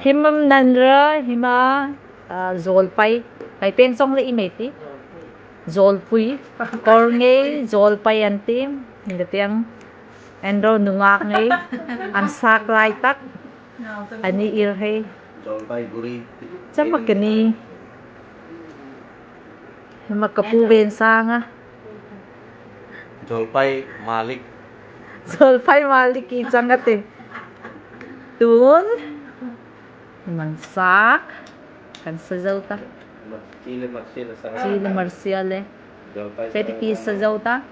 Himam nanra hima zolpai kai pensong le imeti zolpui kornge zolpai antim ngatiang endro nungak nge ansak lai tak ani irhe Jolpai guri. chama kani hima kapu ben sanga Jolpai Malik. zolpai maliki changate tun mansak kan sajauta Chile Marcel sa. chile marciale Jolpai. pwede pi sajauta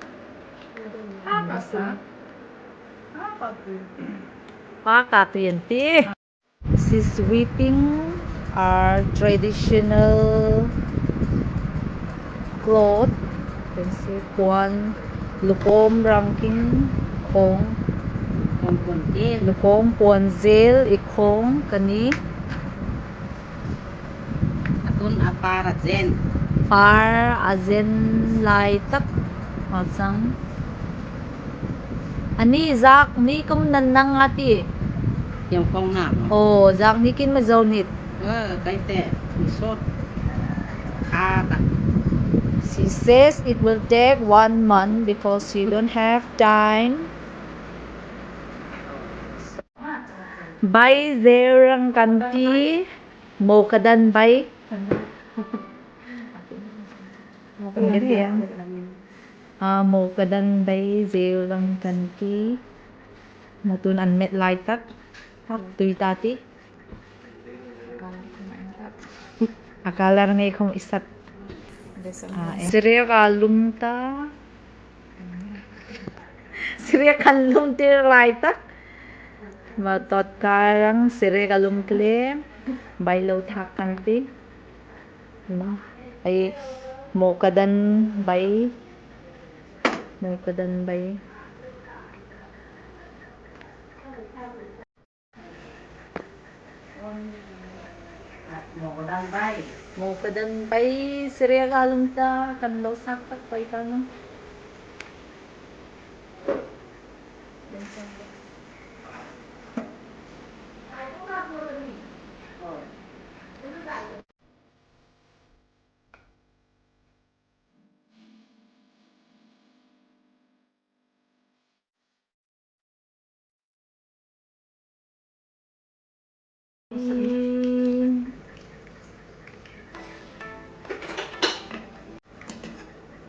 mansak pakatuyenti. This is weaving our traditional cloth. You can see kuan lukom ranking kong lukom ponzel ikong kani Atun apara zen. par azen lai tak masang ani zak ni kum nanang ati Yung kong na. oh zak ni kin mazawnit Kay te. Isot. Aka. she says it will take 1 month because she don't have time by zerang kanti mo kadan bay mo kadan bay zerang kanti matun anmet lai tak tuy tati akala ngay kung isat Siriya kalum ta Siriya kalum tir lai tak matot karang siriya kalum klem baylo thak kanti ay mo kadan bay mo kadan bay siriya kalum ta kanlo saktak bay tanong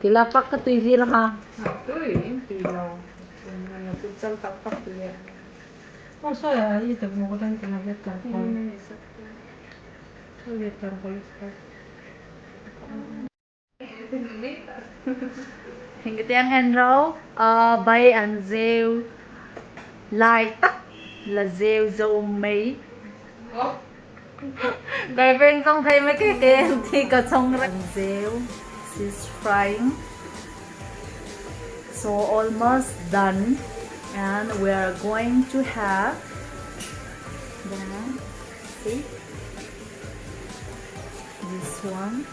tilapak ka tuy zira ha hingga tiang henro bay an zeu lai tak là rêu dâu mấy cái bên không thấy mấy cái tên thì có trong răng rêu she's frying so almost done and we are going to have see this one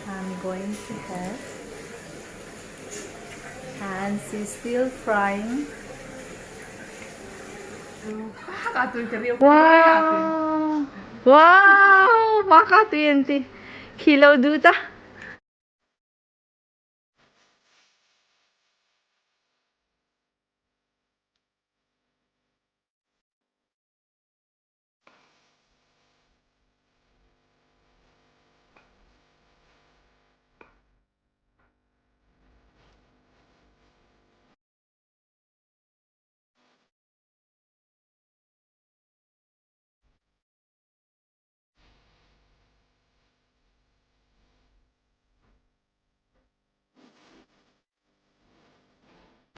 I'm going to have and she's still frying. Wow! Wow! Makatuyenti. Kilaw duta.